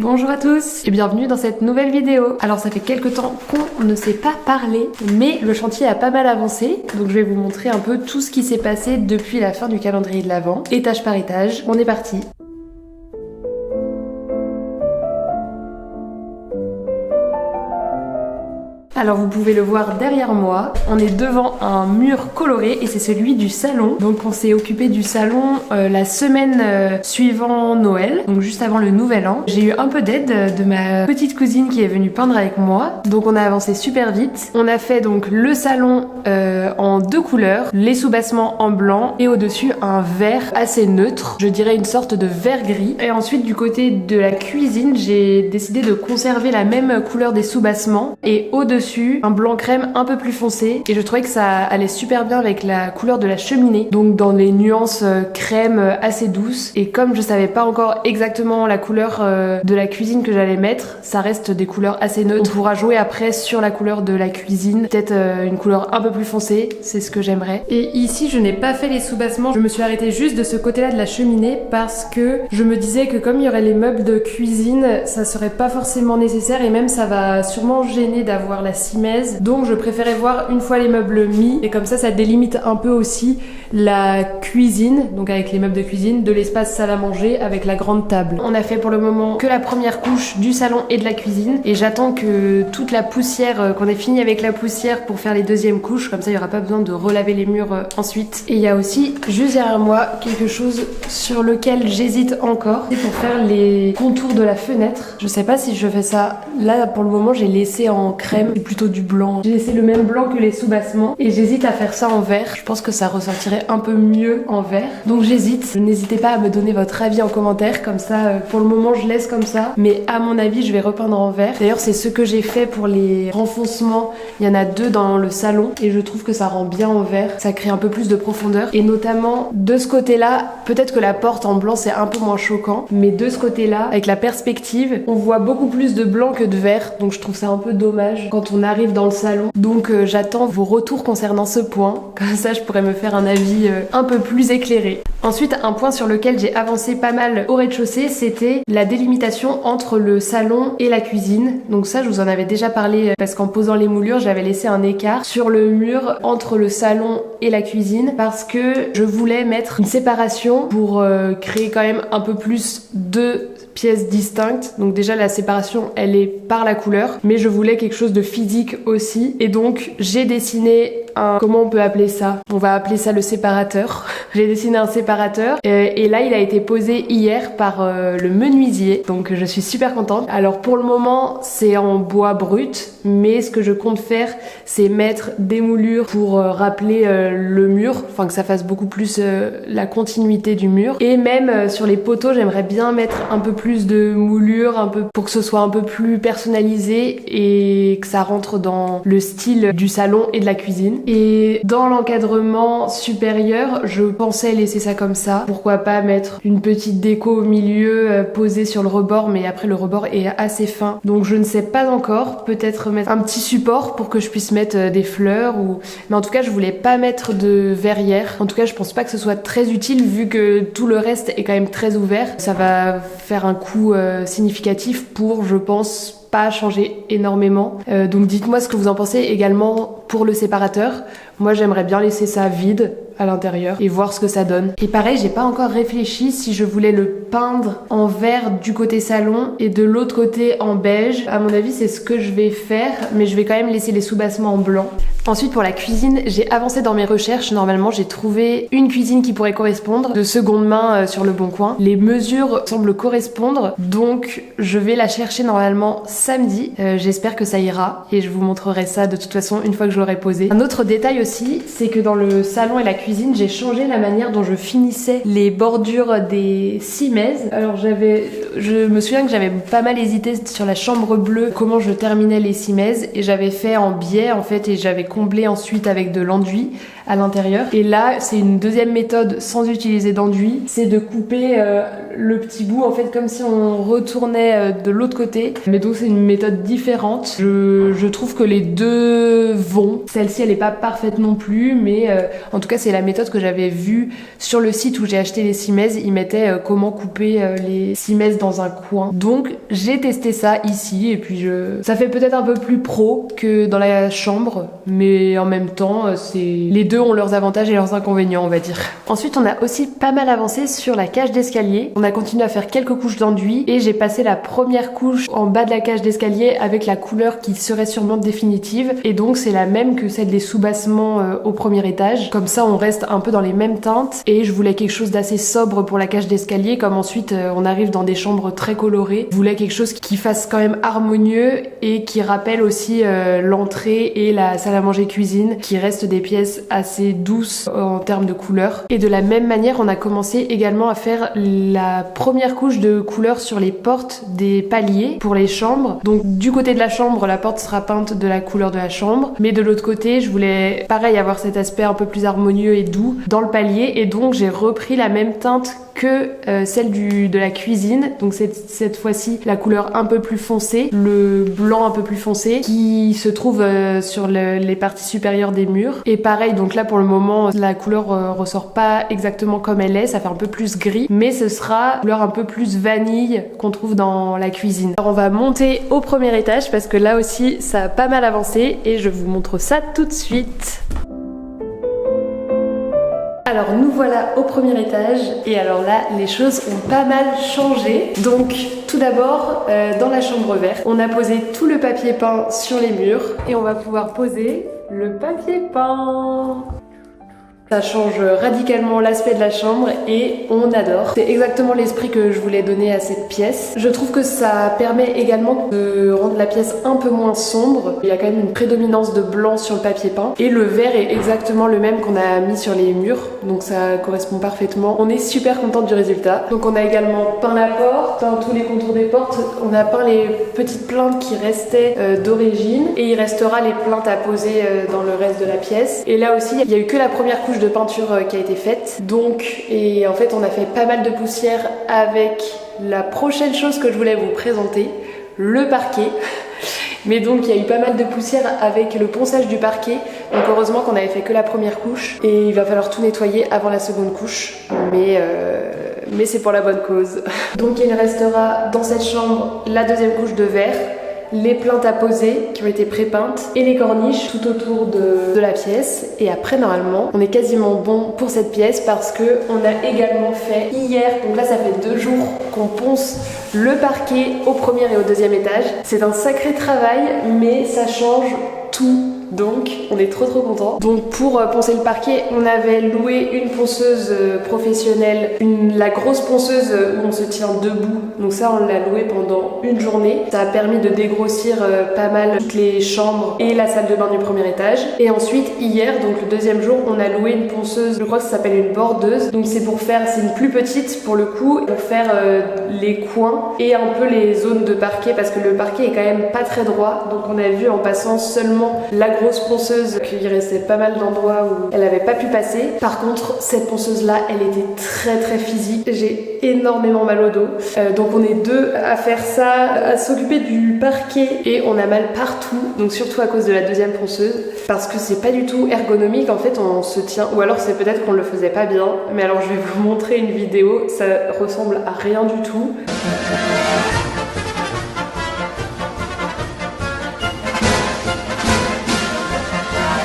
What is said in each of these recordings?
Bonjour à tous et bienvenue dans cette nouvelle vidéo. Alors ça fait quelques temps qu'on ne s'est pas parlé, mais le chantier a pas mal avancé, donc je vais vous montrer un peu tout ce qui s'est passé depuis la fin du calendrier de l'Avent, étage par étage. On est parti. Alors vous pouvez le voir derrière moi, on est devant un mur coloré et c'est celui du salon. Donc on s'est occupé du salon la semaine suivant Noël, donc juste avant le nouvel an. J'ai eu un peu d'aide de ma petite cousine qui est venue peindre avec moi. Donc on a avancé super vite. On a fait donc le salon en deux couleurs, les sous-bassements en blanc et au-dessus un vert assez neutre, je dirais une sorte de vert gris. Et ensuite du côté de la cuisine, j'ai décidé de conserver la même couleur des sous-bassements et au-dessus un blanc crème un peu plus foncé et je trouvais que ça allait super bien avec la couleur de la cheminée, donc dans les nuances crème assez douces. Et comme je savais pas encore exactement la couleur de la cuisine que j'allais mettre, ça reste des couleurs assez neutres. On pourra jouer après sur la couleur de la cuisine, peut-être une couleur un peu plus foncée, c'est ce que j'aimerais. Et ici je n'ai pas fait les sous-bassements, je me suis arrêtée juste de ce côté-là de la cheminée parce que je me disais que comme il y aurait les meubles de cuisine, ça serait pas forcément nécessaire et même ça va sûrement gêner d'avoir la simèse, donc je préférais voir une fois les meubles mis et comme ça délimite un peu aussi la cuisine, donc avec les meubles de cuisine, de l'espace salle à manger avec la grande table. On a fait pour le moment que la première couche du salon et de la cuisine et j'attends que toute la poussière, qu'on ait fini avec la poussière pour faire les deuxièmes couches, comme ça il n'y aura pas besoin de relaver les murs ensuite. Et il y a aussi juste derrière moi quelque chose sur lequel j'hésite encore, c'est pour faire les contours de la fenêtre. Je sais pas si je fais ça, là pour le moment j'ai laissé en crème, plutôt du blanc. J'ai laissé le même blanc que les sous-bassements et j'hésite à faire ça en vert. Je pense que ça ressortirait un peu mieux en vert. Donc j'hésite. N'hésitez pas à me donner votre avis en commentaire. Comme ça, pour le moment, je laisse comme ça. Mais à mon avis, je vais repeindre en vert. D'ailleurs, c'est ce que j'ai fait pour les renfoncements. Il y en a deux dans le salon et je trouve que ça rend bien en vert. Ça crée un peu plus de profondeur. Et notamment, de ce côté-là, peut-être que la porte en blanc, c'est un peu moins choquant. Mais de ce côté-là, avec la perspective, on voit beaucoup plus de blanc que de vert. Donc je trouve ça un peu dommage quand on arrive dans le salon. Donc j'attends vos retours concernant ce point, comme ça je pourrais me faire un avis un peu plus éclairé. Ensuite, un point sur lequel j'ai avancé pas mal au rez-de-chaussée, c'était la délimitation entre le salon et la cuisine. Donc ça, je vous en avais déjà parlé parce qu'en posant les moulures, j'avais laissé un écart sur le mur entre le salon et la cuisine parce que je voulais mettre une séparation pour créer quand même un peu plus de pièces distinctes. Donc déjà la séparation elle est par la couleur, mais je voulais quelque chose de physique aussi et donc j'ai dessiné comment on peut appeler ça? On va appeler ça le séparateur. J'ai dessiné un séparateur et là il a été posé hier par le menuisier, donc je suis super contente. Alors pour le moment c'est en bois brut, mais ce que je compte faire c'est mettre des moulures pour rappeler le mur, enfin que ça fasse beaucoup plus la continuité du mur. Et même sur les poteaux j'aimerais bien mettre un peu plus de moulures, un peu pour que ce soit un peu plus personnalisé et que ça rentre dans le style du salon et de la cuisine. Et dans l'encadrement supérieur, je pensais laisser ça comme ça. Pourquoi pas mettre une petite déco au milieu posée sur le rebord, mais après le rebord est assez fin. Donc je ne sais pas encore, peut-être mettre un petit support pour que je puisse mettre des fleurs ou... Mais en tout cas, je voulais pas mettre de verrière. En tout cas, je pense pas que ce soit très utile vu que tout le reste est quand même très ouvert. Ça va faire un coût significatif pour, je pense, pas changer énormément. Donc dites-moi ce que vous en pensez également pour le séparateur. Moi j'aimerais bien laisser ça vide à l'intérieur et voir ce que ça donne. Et pareil, j'ai pas encore réfléchi si je voulais le peindre en vert du côté salon et de l'autre côté en beige. À mon avis, c'est ce que je vais faire, mais je vais quand même laisser les sous-bassements en blanc. Ensuite, pour la cuisine, j'ai avancé dans mes recherches. Normalement, j'ai trouvé une cuisine qui pourrait correspondre, de seconde main sur le Bon Coin. Les mesures semblent correspondre, donc je vais la chercher normalement samedi. J'espère que ça ira et je vous montrerai ça de toute façon une fois que je l'aurai posé. Un autre détail aussi, c'est que dans le salon et la cuisine, j'ai changé la manière dont je finissais les bordures des simèses. Alors je me souviens que j'avais pas mal hésité sur la chambre bleue, comment je terminais les simèses et j'avais fait en biais en fait et j'avais comblé ensuite avec de l'enduit à l'intérieur. Et là, c'est une deuxième méthode sans utiliser d'enduit, c'est de couper le petit bout en fait comme si on retournait de l'autre côté. Mais donc c'est une méthode différente. Je trouve que les deux vont. Celle-ci elle est pas parfaite non plus, mais en tout cas c'est la méthode que j'avais vue sur le site où j'ai acheté les cimaises. Ils mettaient comment couper les cimaises dans un coin. Donc j'ai testé ça ici et puis ça fait peut-être un peu plus pro que dans la chambre, mais en même temps les deux ont leurs avantages et leurs inconvénients on va dire. Ensuite on a aussi pas mal avancé sur la cage d'escalier. On a continué à faire quelques couches d'enduit et j'ai passé la première couche en bas de la cage d'escalier avec la couleur qui serait sûrement définitive et donc c'est la même que celle des sous-bassements au premier étage. Comme ça on reste un peu dans les mêmes teintes et je voulais quelque chose d'assez sobre pour la cage d'escalier comme ensuite on arrive dans des chambres très colorées. Je voulais quelque chose qui fasse quand même harmonieux et qui rappelle aussi l'entrée et la salle à manger cuisine qui restent des pièces assez douces en termes de couleurs. Et de la même manière on a commencé également à faire la première couche de couleur sur les portes des paliers pour les chambres. Donc du côté de la chambre la porte sera peinte de la couleur de la chambre, mais de l'autre côté je voulais pareil avoir cet aspect un peu plus harmonieux et doux dans le palier et donc j'ai repris la même teinte que celle de la cuisine. Donc cette fois-ci la couleur un peu plus foncée, le blanc un peu plus foncé qui se trouve sur les parties supérieures des murs. Et pareil donc là pour le moment la couleur ressort pas exactement comme elle est, ça fait un peu plus gris, mais ce sera une couleur un peu plus vanille qu'on trouve dans la cuisine. Alors on va monter au premier étage parce que là aussi ça a pas mal avancé et je vous montre ça tout de suite. Alors nous voilà au premier étage et alors là les choses ont pas mal changé. Donc tout d'abord dans la chambre verte on a posé tout le papier peint sur les murs et on va pouvoir poser le papier peint. Ça change radicalement l'aspect de la chambre et on adore. C'est exactement l'esprit que je voulais donner à cette pièce. Je trouve que ça permet également de rendre la pièce un peu moins sombre. Il y a quand même une prédominance de blanc sur le papier peint. Et le vert est exactement le même qu'on a mis sur les murs. Donc ça correspond parfaitement. On est super contente du résultat. Donc on a également peint la porte, peint tous les contours des portes. On a peint les petites plaintes qui restaient d'origine. Et il restera les plaintes à poser dans le reste de la pièce. Et là aussi, il n'y a eu que la première couche de peinture qui a été faite. Donc, et en fait on a fait pas mal de poussière avec la prochaine chose que je voulais vous présenter, le parquet. Mais donc il y a eu pas mal de poussière avec le ponçage du parquet. Donc heureusement qu'on avait fait que la première couche et il va falloir tout nettoyer avant la seconde couche. Mais c'est pour la bonne cause. Donc il restera dans cette chambre la deuxième couche de verre, les plaintes à poser qui ont été pré-peintes et les corniches tout autour de la pièce. Et après normalement on est quasiment bon pour cette pièce parce que on a également fait hier, donc là ça fait 2 jours qu'on ponce le parquet au premier et au deuxième étage. C'est un sacré travail mais ça change tout. Donc on est trop contents. Donc pour poncer le parquet on avait loué une ponceuse professionnelle, la grosse ponceuse où on se tient debout. Donc ça on l'a loué pendant une journée. Ça a permis de dégrossir pas mal toutes les chambres et la salle de bain du premier étage. Et ensuite hier, donc le deuxième jour, on a loué une ponceuse, je crois que ça s'appelle une bordeuse. Donc c'est une plus petite pour le coup, pour faire les coins et un peu les zones de parquet parce que le parquet est quand même pas très droit. Donc on a vu en passant seulement la grosse ponceuse qu'il restait pas mal d'endroits où elle avait pas pu passer. Par contre cette ponceuse là elle était très physique, j'ai énormément mal au dos. Donc on est 2 à faire ça, à s'occuper du parquet et on a mal partout, donc surtout à cause de la deuxième ponceuse parce que c'est pas du tout ergonomique en fait, on se tient, ou alors c'est peut-être qu'on le faisait pas bien, mais alors je vais vous montrer une vidéo, ça ressemble à rien du tout.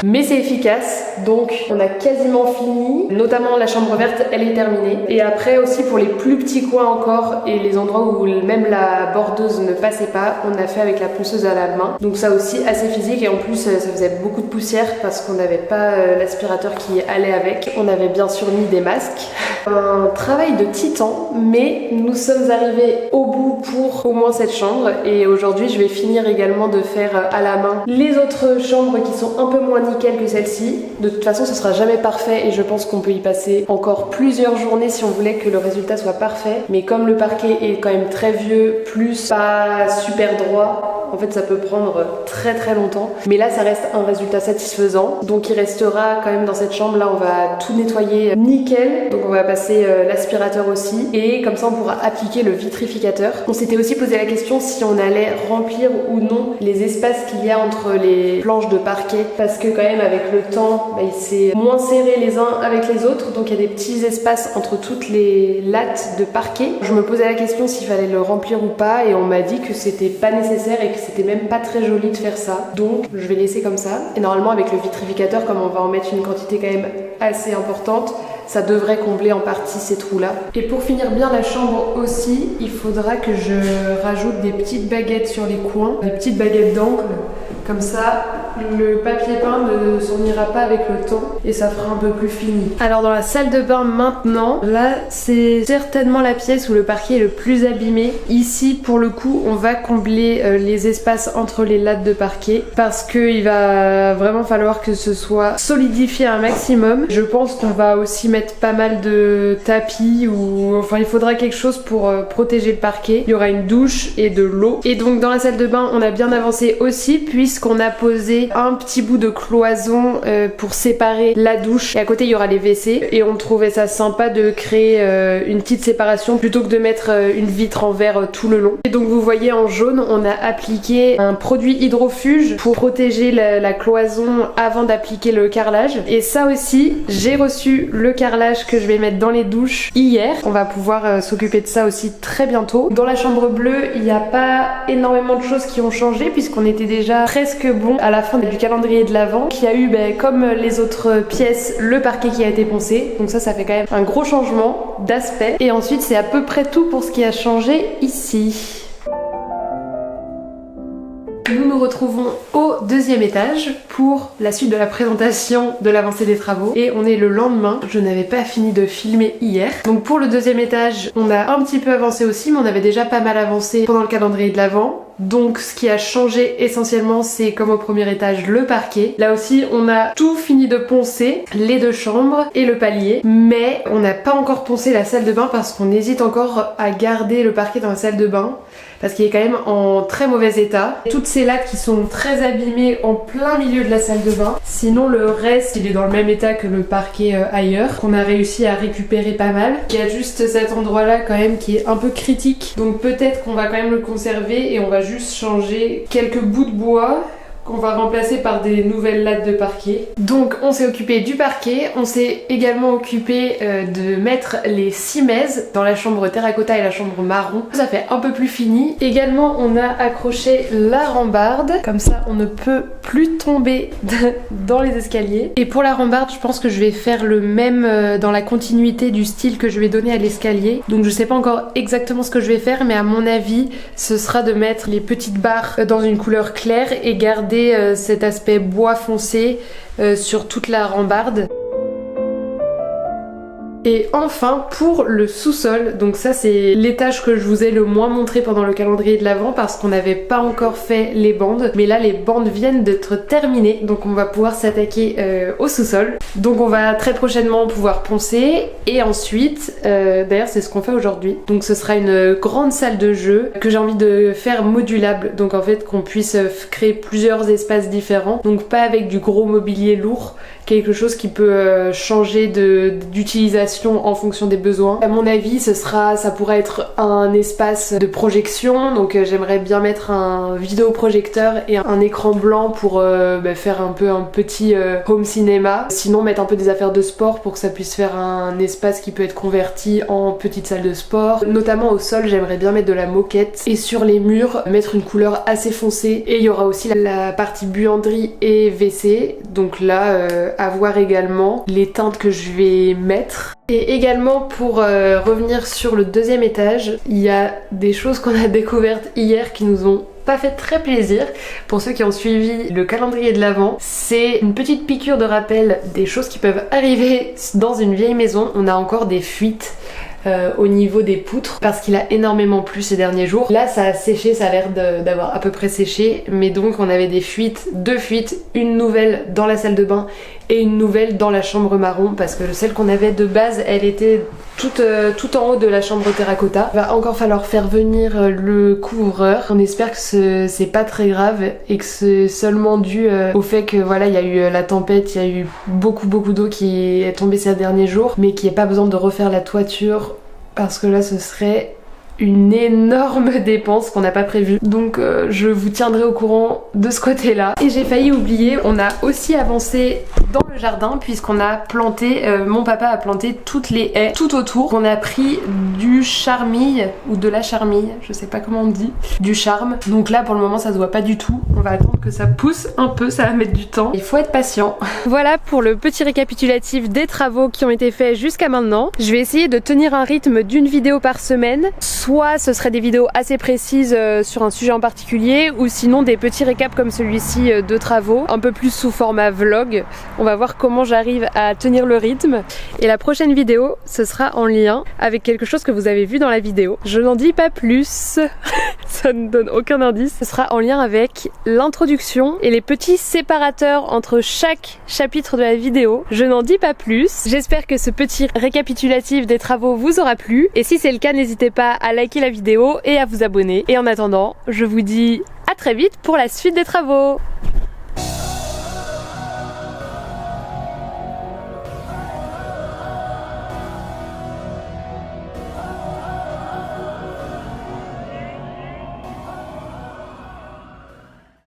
Mais c'est efficace, donc on a quasiment fini, notamment la chambre verte, elle est terminée. Et après aussi pour les plus petits coins encore et les endroits où même la bordeuse ne passait pas, on a fait avec la ponceuse à la main. Donc ça aussi assez physique et en plus ça faisait beaucoup de poussière parce qu'on n'avait pas l'aspirateur qui allait avec. On avait bien sûr mis des masques. Un travail de titan, mais nous sommes arrivés au bout pour au moins cette chambre et aujourd'hui je vais finir également de faire à la main les autres chambres qui sont un peu moins nickel que celle-ci. De toute façon ce sera jamais parfait et je pense qu'on peut y passer encore plusieurs journées si on voulait que le résultat soit parfait, mais comme le parquet est quand même très vieux plus pas super droit, En fait ça peut prendre très très longtemps, mais là ça reste un résultat satisfaisant. Donc il restera quand même dans cette chambre là, on va tout nettoyer nickel, donc on va passer l'aspirateur aussi, et comme ça on pourra appliquer le vitrificateur. On s'était aussi posé la question si on allait remplir ou non les espaces qu'il y a entre les planches de parquet, parce que quand même avec le temps il s'est moins serré les uns avec les autres, donc il y a des petits espaces entre toutes les lattes de parquet. Je me posais la question s'il fallait le remplir ou pas, et on m'a dit que c'était pas nécessaire et que c'était même pas très joli de faire ça, donc je vais laisser comme ça. Et normalement avec le vitrificateur, comme on va en mettre une quantité quand même assez importante, ça devrait combler en partie ces trous là. Et pour finir bien la chambre aussi, il faudra que je rajoute des petites baguettes sur les coins, des petites baguettes d'angle, comme ça le papier peint ne s'en ira pas avec le temps et ça fera un peu plus fini. Alors dans la salle de bain maintenant, là c'est certainement la pièce où le parquet est le plus abîmé. Ici pour le coup on va combler les espaces entre les lattes de parquet, parce qu'il va vraiment falloir que ce soit solidifié un maximum. Je pense qu'on va aussi mettre pas mal de tapis, ou enfin il faudra quelque chose pour protéger le parquet. Il y aura une douche et de l'eau. Et donc dans la salle de bain on a bien avancé aussi, puisqu'on a posé un petit bout de cloison pour séparer la douche, et à côté il y aura les WC, et on trouvait ça sympa de créer une petite séparation plutôt que de mettre une vitre en verre tout le long. Et donc vous voyez en jaune on a appliqué un produit hydrofuge pour protéger la cloison avant d'appliquer le carrelage. Et ça aussi j'ai reçu le carrelage que je vais mettre dans les douches hier. On va pouvoir s'occuper de ça aussi très bientôt. Dans la chambre bleue il n'y a pas énormément de choses qui ont changé, puisqu'on était déjà presque bon à la fin du calendrier de l'Avent, qui a eu comme les autres pièces le parquet qui a été poncé, donc ça fait quand même un gros changement d'aspect. Et ensuite c'est à peu près tout pour ce qui a changé ici. Nous nous retrouvons au deuxième étage pour la suite de la présentation de l'avancée des travaux, et on est le lendemain. Je n'avais pas fini de filmer hier. Donc pour le deuxième étage on a un petit peu avancé aussi, mais on avait déjà pas mal avancé pendant le calendrier de l'Avent. Donc ce qui a changé essentiellement, c'est comme au premier étage, le parquet. Là aussi on a tout fini de poncer, les deux chambres et le palier, mais on n'a pas encore poncé la salle de bain parce qu'on hésite encore à garder le parquet dans la salle de bain, parce qu'il est quand même en très mauvais état. Toutes ces lattes qui sont très abîmées en plein milieu de la salle de bain. Sinon le reste il est dans le même état que le parquet ailleurs, qu'on a réussi à récupérer pas mal. Il y a juste cet endroit là quand même qui est un peu critique, donc peut-être qu'on va quand même le conserver, et on va juste changer quelques bouts de bois qu'on va remplacer par des nouvelles lattes de parquet. Donc on s'est occupé du parquet, on s'est également occupé de mettre les simèzes dans la chambre terracotta et la chambre marron. Ça fait un peu plus fini. Également on a accroché la rambarde, comme ça on ne peut plus tomber dans les escaliers. Et pour la rambarde je pense que je vais faire le même dans la continuité du style que je vais donner à l'escalier. Donc je sais pas encore exactement ce que je vais faire, mais à mon avis ce sera de mettre les petites barres dans une couleur claire et garder cet aspect bois foncé sur toute la rambarde. Et enfin pour le sous-sol, donc ça c'est l'étage que je vous ai le moins montré pendant le calendrier de l'Avent, parce qu'on n'avait pas encore fait les bandes, mais là les bandes viennent d'être terminées, donc on va pouvoir s'attaquer au sous-sol. Donc on va très prochainement pouvoir poncer, et ensuite d'ailleurs c'est ce qu'on fait aujourd'hui, donc ce sera une grande salle de jeu que j'ai envie de faire modulable, donc en fait qu'on puisse créer plusieurs espaces différents, donc pas avec du gros mobilier lourd, quelque chose qui peut changer d'utilisation en fonction des besoins. À mon avis ça pourrait être un espace de projection, donc j'aimerais bien mettre un vidéoprojecteur et un écran blanc pour faire un peu un petit home cinéma. Sinon mettre un peu des affaires de sport pour que ça puisse faire un espace qui peut être converti en petite salle de sport. Notamment au sol j'aimerais bien mettre de la moquette, et sur les murs mettre une couleur assez foncée, et il y aura aussi la partie buanderie et WC, donc là à voir également les teintes que je vais mettre. Et également pour revenir sur le deuxième étage, il y a des choses qu'on a découvertes hier qui nous ont pas fait très plaisir. Pour ceux qui ont suivi le calendrier de l'Avent, c'est une petite piqûre de rappel des choses qui peuvent arriver dans une vieille maison. On a encore des fuites au niveau des poutres parce qu'il a énormément plu ces derniers jours. Là ça a séché, ça a l'air d'avoir à peu près séché, mais donc on avait des fuites, deux fuites, une nouvelle dans la salle de bain et une nouvelle dans la chambre marron, parce que celle qu'on avait de base elle était tout en haut de la chambre terracotta. Il va encore falloir faire venir le couvreur. On espère que c'est pas très grave et que c'est seulement dû au fait que voilà, il y a eu la tempête, il y a eu beaucoup d'eau qui est tombée ces derniers jours, mais qu'il n'y ait pas besoin de refaire la toiture parce que là ce serait une énorme dépense qu'on n'a pas prévue. Donc je vous tiendrai au courant de ce côté-là. Et j'ai failli oublier, on a aussi avancé dans le jardin puisqu'on a planté, mon papa a planté toutes les haies tout autour. On a pris du charmille ou de la charmille, je sais pas comment on dit, du charme. Donc là pour le moment ça se voit pas du tout. On va attendre que ça pousse un peu, ça va mettre du temps. Il faut être patient. Voilà pour le petit récapitulatif des travaux qui ont été faits jusqu'à maintenant. Je vais essayer de tenir un rythme d'une vidéo par semaine. Soit ce serait des vidéos assez précises sur un sujet en particulier, ou sinon des petits récaps comme celui-ci de travaux, un peu plus sous format vlog. On va voir comment j'arrive à tenir le rythme. Et la prochaine vidéo, ce sera en lien avec quelque chose que vous avez vu dans la vidéo. Je n'en dis pas plus, ça ne donne aucun indice. Ce sera en lien avec l'introduction et les petits séparateurs entre chaque chapitre de la vidéo. Je n'en dis pas plus. J'espère que ce petit récapitulatif des travaux vous aura plu. Et si c'est le cas, n'hésitez pas à liker la vidéo et à vous abonner. Et en attendant, je vous dis à très vite pour la suite des travaux.